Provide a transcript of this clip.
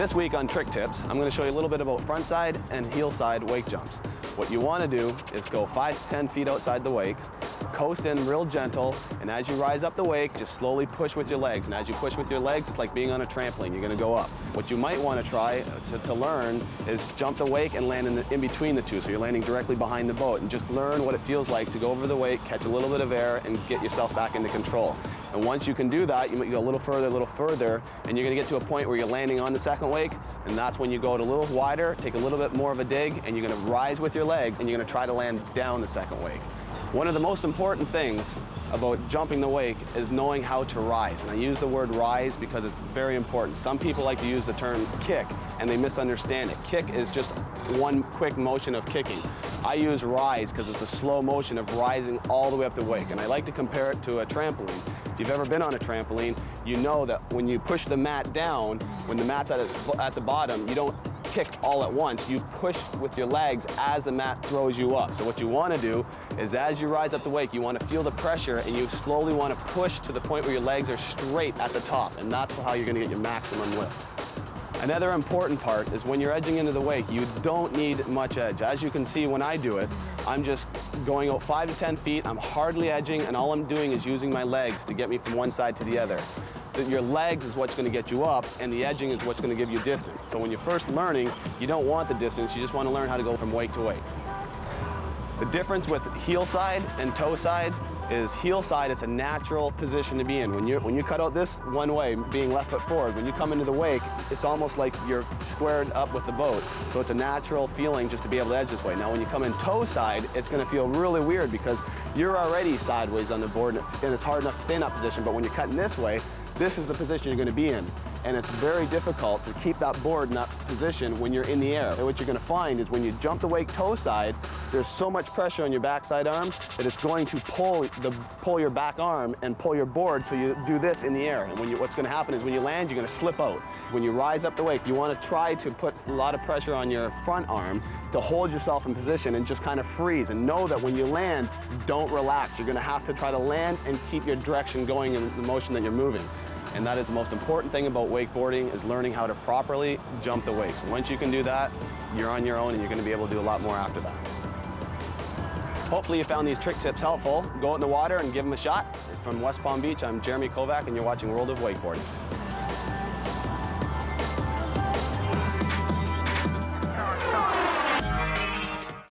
This week on Trick Tips, I'm going to show you a little bit about front side and heel side wake jumps. What you want to do is go 5 to 10 feet outside the wake, coast in real gentle, and as you rise up the wake, just slowly push with your legs. And as you push with your legs, it's like being on a trampoline. You're going to go up. What you might want to try to learn is jump the wake and land in between the two. So you're landing directly behind the boat, and just learn what it feels like to go over the wake, catch a little bit of air, and get yourself back into control. And once you can do that, you might go a little further, and you're going to get to a point where you're landing on the second wake, and that's when you go it a little wider, take a little bit more of a dig, and you're going to rise with your legs, and you're going to try to land down the second wake. One of the most important things about jumping the wake is knowing how to rise. And I use the word rise because it's very important. Some people like to use the term kick, and they misunderstand it. Kick is just one quick motion of kicking. I use rise because it's a slow motion of rising all the way up the wake. And I like to compare it to a trampoline. If you've ever been on a trampoline, you know that when you push the mat down, when the mat's at the bottom, you don't kick all at once. You push with your legs as the mat throws you up. So what you want to do is, as you rise up the wake, you want to feel the pressure, and you slowly want to push to the point where your legs are straight at the top, and that's how you're going to get your maximum lift. Another important part is when you're edging into the wake, you don't need much edge. As you can see when I do it, I'm just going out 5 to 10 feet, I'm hardly edging, and all I'm doing is using my legs to get me from one side to the other. Your legs is what's going to get you up, and the edging is what's going to give you distance. So when you're first learning, you don't want the distance, you just want to learn how to go from wake to wake. The difference with heel side and toe side is heel side, it's a natural position to be in. When you cut out this one way, being left foot forward, when you come into the wake, it's almost like you're squared up with the boat. So it's a natural feeling just to be able to edge this way. Now when you come in toe side, it's going to feel really weird because you're already sideways on the board, and it's hard enough to stay in that position. But when you're cutting this way, this is the position you're going to be in. And it's very difficult to keep that board in that position when you're in the air. And what you're going to find is when you jump the wake toe side, there's so much pressure on your backside arm that it's going to pull your back arm and pull your board, so you do this in the air. And what's going to happen is when you land, you're going to slip out. When you rise up the wake, you want to try to put a lot of pressure on your front arm to hold yourself in position and just kind of freeze. And know that when you land, don't relax. You're going to have to try to land and keep your direction going in the motion that you're moving. And that is the most important thing about wakeboarding, is learning how to properly jump the wakes. Once you can do that, you're on your own, and you're going to be able to do a lot more after that. Hopefully you found these trick tips helpful. Go out in the water and give them a shot. From West Palm Beach, I'm Jeremy Kovak, and you're watching World of Wakeboarding.